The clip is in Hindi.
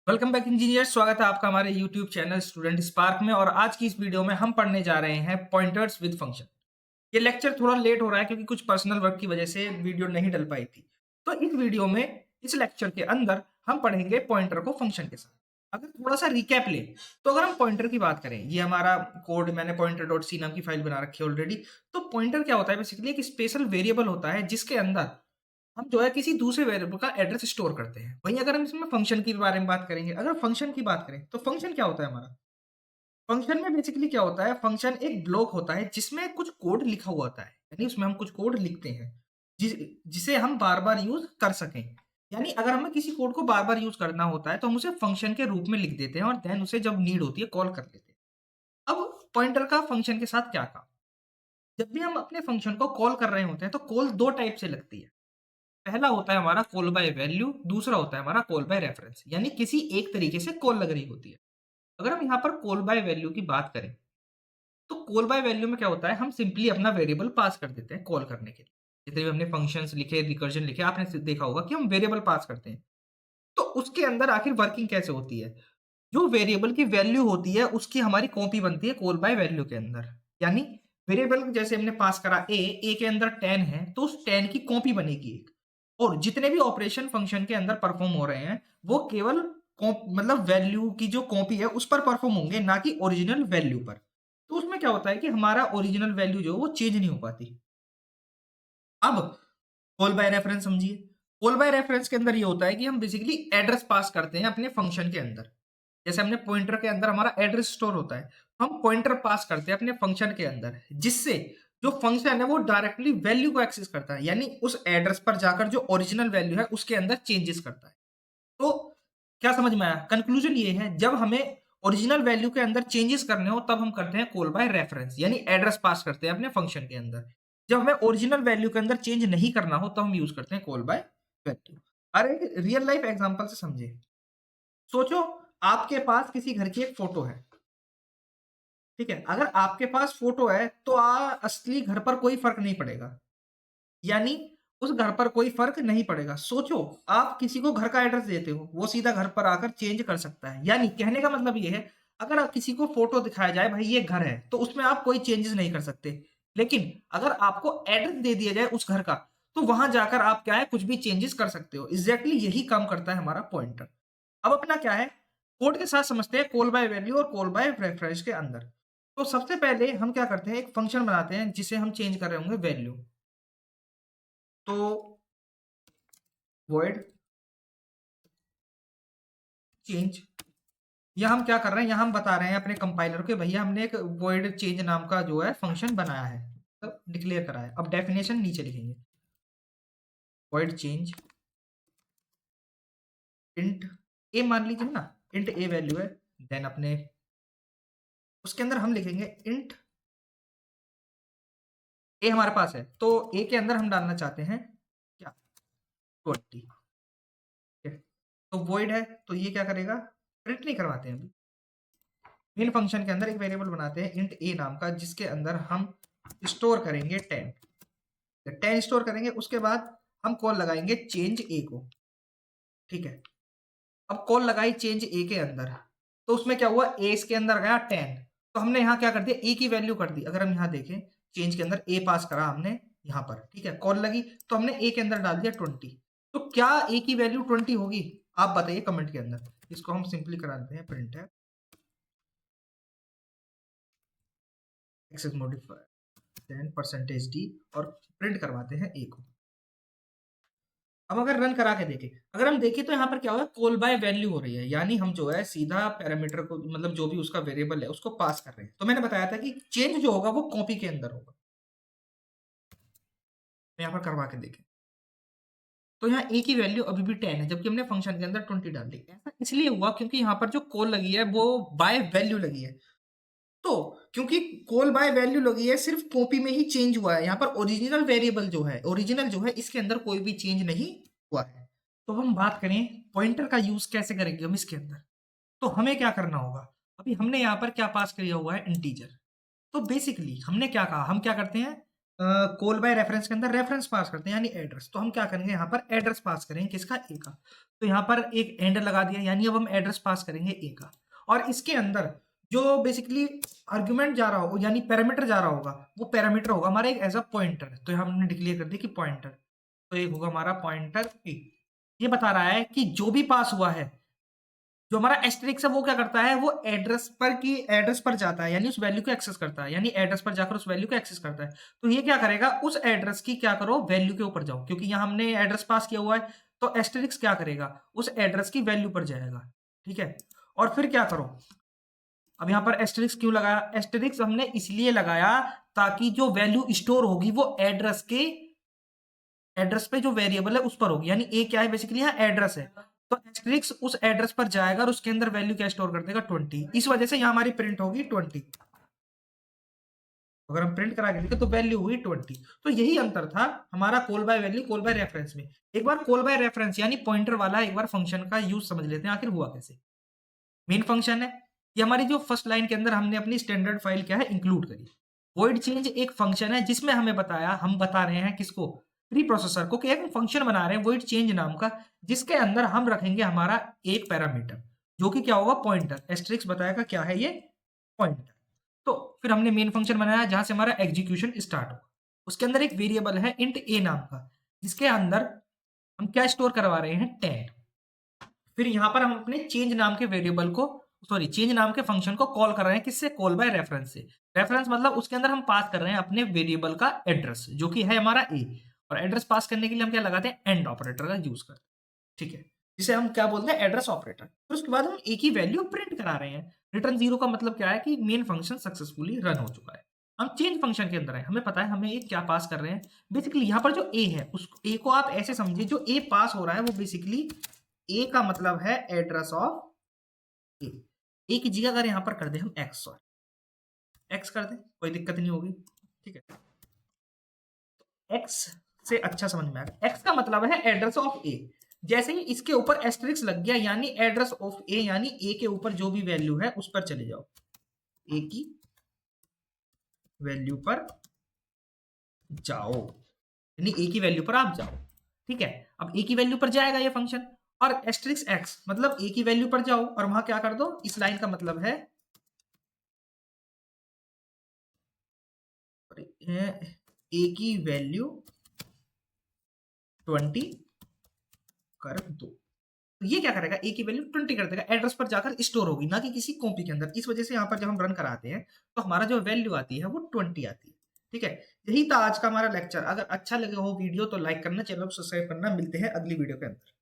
Welcome back engineer. स्वागत है आपका हमारे यूट्यूब चैनल स्टूडेंट स्पार्क में। और आज की इस वीडियो में हम पढ़ने जा रहे हैं पॉइंटर्स विद फंक्शन। ये लेक्चर थोड़ा लेट हो रहा है क्योंकि कुछ पर्सनल वर्क की वजह से वीडियो नहीं डल पाई थी। तो इस वीडियो में इस लेक्चर के अंदर हम पढ़ेंगे पॉइंटर को फंक्शन के साथ। अगर थोड़ा सा रिकैप ले तो अगर हम पॉइंटर की बात करें, ये हमारा कोड मैंने पॉइंटर डॉट सी नाम की फाइल बना रखी है ऑलरेडी। तो पॉइंटर क्या होता है? बेसिकली एक स्पेशल वेरिएबल होता है जिसके अंदर हम जो है किसी दूसरे वेरिएबल का एड्रेस स्टोर करते हैं। वहीं अगर हम इसमें फंक्शन के बारे में बात करेंगे, अगर फंक्शन की बात करें तो फंक्शन क्या होता है हमारा? फंक्शन में बेसिकली क्या होता है? फंक्शन एक ब्लॉक होता है जिसमें कुछ कोड लिखा हुआ होता है, यानी उसमें हम कुछ कोड लिखते हैं जिसे हम बार बार यूज कर सकें। यानी अगर हमें किसी कोड को बार बार यूज करना होता है तो हम उसे फंक्शन के रूप में लिख देते हैं और देन उसे जब नीड होती है कॉल कर लेते हैं। अब पॉइंटर का फंक्शन के साथ क्या काम? जब भी हम अपने फंक्शन को कॉल कर रहे होते हैं तो कॉल दो टाइप से लगती है। पहला होता है हमारा कॉल बाय वैल्यू, दूसरा होता है हमारा कॉल बाय रेफरेंस, यानी किसी एक तरीके से कॉल लग रही होती है। अगर हम यहाँ पर कॉल बाय वैल्यू की बात करें तो कॉल बाय वैल्यू में क्या होता है? हम सिंपली अपना वेरिएबल पास कर देते हैं कॉल करने के लिए। जितने भी हमने फंक्शंस लिखे, रिकर्जन लिखे, आपने देखा होगा कि हम वेरिएबल पास करते हैं। तो उसके अंदर आखिर वर्किंग कैसे होती है? जो वेरिएबल की वैल्यू होती है उसकी हमारी कॉपी बनती है कॉल बाय वैल्यू के अंदर। यानी वेरिएबल जैसे हमने पास करा ए के अंदर 10 है तो उस 10 की कॉपी बनेगी एक। और जितने भी ऑपरेशन फंक्शन के अंदर परफॉर्म हो रहे हैं वो केवल मतलब वैल्यू की जो कॉपी है उस पर परफॉर्म होंगे, ना कि ओरिजिनल वैल्यू पर। तो उसमें क्या होता है कि हमारा ओरिजिनल वैल्यू जो है वो चेंज नहीं हो पाती। अब कॉल बाय रेफरेंस समझिए। कॉल बाय रेफरेंस के अंदर ये होता है कि हम बेसिकली एड्रेस पास करते हैं अपने फंक्शन के अंदर। जैसे हमने पॉइंटर के अंदर हमारा एड्रेस स्टोर होता है, हम पॉइंटर पास करते हैं अपने फंक्शन के अंदर, जिससे जो फंक्शन है वो डायरेक्टली वैल्यू को एक्सेस करता है, यानी उस एड्रेस पर जाकर जो ओरिजिनल वैल्यू है उसके अंदर चेंजेस करता है। तो क्या समझ में आया? कंक्लूजन ये है, जब हमें ओरिजिनल वैल्यू के अंदर चेंजेस करने हो तब हम करते हैं कॉल बाय रेफरेंस, यानी एड्रेस पास करते हैं अपने फंक्शन के अंदर। जब हमें ओरिजिनल वैल्यू के अंदर चेंज नहीं करना हो तो हम यूज करते हैं कॉल बाय वैल्यू। अरे रियल लाइफ एग्जांपल से समझे। सोचो, आपके पास किसी घर की एक फोटो है, ठीक है? अगर आपके पास फोटो है तो असली घर पर कोई फर्क नहीं पड़ेगा, यानी उस घर पर कोई फ़र्क नहीं पड़ेगा। सोचो, आप किसी को घर का एड्रेस देते हो, वो सीधा घर पर आकर चेंज कर सकता है। यानी कहने का मतलब ये है, अगर आप किसी को फ़ोटो दिखाया जाए, भाई ये घर है, तो उसमें आप कोई चेंजेज़ नहीं कर सकते। लेकिन अगर आपको एड्रेस दे दिया जाए उस घर का, तो वहाँ जाकर आप क्या है, कुछ भी चेंजेज़ कर सकते हो। एग्ज़ैक्टली यही काम करता है हमारा पॉइंटर। अब अपना क्या है, कोड के साथ समझते हैं कॉल बाय वैल्यू और कॉल बाय रेफरेंस के अंदर। तो सबसे पहले हम क्या करते हैं, एक फ़ंक्शन बनाते हैं जिसे हम चेंज कर रहे होंगे वैल्यू। तो वॉइड चेंज, यहाँ हम क्या कर रहे हैं, यहाँ हम बता रहे हैं अपने कंपाइलर को, भैया हमने एक वॉइड चेंज नाम का जो है फंक्शन बनाया है, मतलब डिक्लेयर करा है। अब डेफिनेशन नीचे लिखेंगे, वॉइड चेंज इंट ए मान लीजिए ना, इंट ए वैल्यू है। देन अपने उसके अंदर हम लिखेंगे इंट ए हमारे पास है, तो ए के अंदर हम डालना चाहते हैं क्या, 20। ठीक है, तो वॉइड है तो ये क्या करेगा, प्रिंट नहीं करवाते हैं अभी। मेन फंक्शन के अंदर एक वेरिएबल बनाते हैं इंट ए नाम का, जिसके अंदर हम स्टोर करेंगे 10। 10 स्टोर करेंगे, उसके बाद हम कॉल लगाएंगे चेंज ए को। ठीक है, अब कॉल लगाई चेंज ए के अंदर, तो उसमें क्या हुआ, ए इसके अंदर गया 10, तो हमने यहाँ क्या कर दिया, ए की वैल्यू कर दी। अगर हम यहाँ देखें, चेंज के अंदर ए पास करा हमने यहाँ पर, ठीक है, कॉल लगी तो हमने ए के अंदर डाल दिया 20। तो क्या ए की वैल्यू 20 होगी? आप बताइए कमेंट के अंदर। इसको हम सिंपली करा देते हैं, प्रिंट है access modifier then percentage D, और प्रिंट करवाते हैं ए को। अब अगर रन करा के देखें, अगर हम देखें तो यहाँ पर क्या होगा, कॉल बाय वैल्यू हो रही है, यानी हम जो है सीधा पैरामीटर को, मतलब जो भी उसका वेरिएबल है उसको पास कर रहे हैं। तो मैंने बताया था कि चेंज जो होगा वो कॉपी के अंदर होगा। तो यहाँ पर करवा के देखें, तो यहाँ ए की वैल्यू अभी भी 10 है, जबकि हमने फंक्शन के अंदर 20 डाल दी। ऐसा इसलिए हुआ क्योंकि यहाँ पर जो कॉल लगी है वो बाय वैल्यू लगी है। तो क्योंकि कॉल बाय वैल्यू लगी है, सिर्फ कॉपी में ही चेंज हुआ है। यहाँ पर ओरिजिनल वेरिएबल जो है, ओरिजिनल जो है, इसके अंदर कोई भी चेंज नहीं हुआ है। तो हम बात करें पॉइंटर का यूज कैसे करेंगे हम इसके अंदर, तो हमें क्या करना होगा। अभी हमने यहाँ पर क्या पास किया हुआ है, इंटीजर। तो बेसिकली हमने क्या कहा, हम क्या करते हैं, कॉल बाय रेफरेंस के अंदर रेफरेंस पास करते हैं यानी एड्रेस। तो हम क्या करेंगे यहाँ पर एड्रेस पास करेंगे किसका, ए का। तो यहाँ पर एक एंड लगा दिया यानी अब हम एड्रेस पास करेंगे ए का। और इसके अंदर जो बेसिकली आर्गुमेंट जा रहा होगा यानी पैरामीटर जा रहा होगा वो पैरामीटर होगा हमारा एक एज अ पॉइंटर। तो यहाँ हमने डिक्लेयर कर दिया कि पॉइंटर, तो एक होगा हमारा पॉइंटर ए। ये बता रहा है कि जो भी पास हुआ है, जो हमारा एस्टेरिक्स है वो क्या करता है, वो एड्रेस पर जाता है यानी उस वैल्यू को एक्सेस करता है, यानी एड्रेस पर जाकर उस वैल्यू को एक्सेस करता है। तो ये क्या करेगा, उस एड्रेस की क्या करो, वैल्यू के ऊपर जाओ, क्योंकि यहाँ हमने एड्रेस पास किया हुआ है। तो एस्टेरिक्स क्या करेगा, उस एड्रेस की वैल्यू पर जाएगा। ठीक है, और फिर क्या करो, अब यहाँ पर एस्टेरिक्स क्यों लगाया, एस्टेरिक्स हमने इसलिए लगाया ताकि जो वैल्यू स्टोर होगी वो एड्रेस पे जो वेरिएबल है उस पर होगी, यानी ए क्या है बेसिकली यहाँ एड्रेस है। तो एस्टेरिक्स उस एड्रेस पर जाएगा और उसके अंदर वैल्यू क्या स्टोर कर देगा, 20। इस वजह से यहाँ हमारी प्रिंट होगी 20। अगर हम प्रिंट करा के देखें तो वैल्यू हुई 20। तो यही अंतर था हमारा call by value call by reference में। एक बार कॉल बाय रेफरेंस यानी पॉइंटर वाला एक बार फंक्शन का यूज समझ लेते हैं आखिर हुआ कैसे। मेन फंक्शन है ये हमारी, जो फर्स्ट लाइन के अंदर हमने अपनी स्टैंडर्ड फाइल क्या है इंक्लूड करी। वॉइड चेंज एक फंक्शन है जिसमें हमें बताया, हम बता रहे हैं किसको, प्री प्रोसेसर को, कि एक फंक्शन बना रहे हैं वॉइड चेंज नाम का, जिसके अंदर हम रखेंगे हमारा एक पैरामीटर जो कि क्या होगा, पॉइंटर। एस्ट्रिक्स बताएगा क्या है ये, पॉइंटर। तो फिर हमने मेन फंक्शन बनाया जहां से हमारा एग्जीक्यूशन स्टार्ट होगा। उसके अंदर एक वेरिएबल है इंट ए नाम का, जिसके अंदर हम क्या स्टोर करवा रहे हैं, 10। फिर यहाँ पर हम अपने चेंज नाम के वेरिएबल को, सॉरी चेंज नाम के फंक्शन को कॉल कर रहे हैं किससे, कॉल बाय रेफरेंस से। रेफरेंस मतलब उसके अंदर हम पास कर रहे हैं अपने वेरिएबल का एड्रेस जो कि है हमारा ए, और एड्रेस पास करने के लिए हम क्या लगाते हैं, एंड ऑपरेटर का यूज करते हैं। ठीक है, जिसे हम क्या बोलते हैं, एड्रेस ऑपरेटर। फिर उसके बाद हम ए की वैल्यू प्रिंट करा रहे हैं। रिटर्न 0 का मतलब क्या है कि मेन फंक्शन सक्सेसफुली रन हो चुका है। हम चेंज फंक्शन के अंदर है, हमें पता है हमें ये क्या पास कर रहे हैं। बेसिकली यहाँ पर जो ए है उस ए को आप ऐसे समझिए, जो ए पास हो रहा है वो बेसिकली ए का मतलब है एड्रेस ऑफ ए। ए की जगह अगर यहां पर कर दे हम एक्स, एक्स कर दे कोई दिक्कत नहीं होगी। ठीक है, एक्स से अच्छा समझ में आ गया, एक्स का मतलब है एड्रेस ऑफ ए। जैसे ही इसके ऊपर एस्टेरिक्स लग गया यानी एड्रेस ऑफ ए, यानी ए के ऊपर जो भी वैल्यू है उस पर चले जाओ, ए की वैल्यू पर जाओ, यानी ए की वैल्यू पर आप जाओ। ठीक है, अब ए की वैल्यू पर जाएगा ये फंक्शन, और एस्टेरिक्स एक्स मतलब ए की वैल्यू पर जाओ और वहां क्या कर दो, इस लाइन का मतलब है ए की वैल्यू 20 कर दो। तो ये क्या करेगा, ए की वैल्यू 20 कर देगा, एड्रेस पर जाकर स्टोर होगी ना कि किसी कॉपी के अंदर। इस वजह से यहाँ पर जब हम रन कराते हैं तो हमारा जो वैल्यू आती है वो 20 आती है। ठीक है, यही था आज का हमारा लेक्चर। अगर अच्छा लगे हो वीडियो तो लाइक करना, चैनल को सब्सक्राइब करना। मिलते हैं अगली वीडियो के अंदर।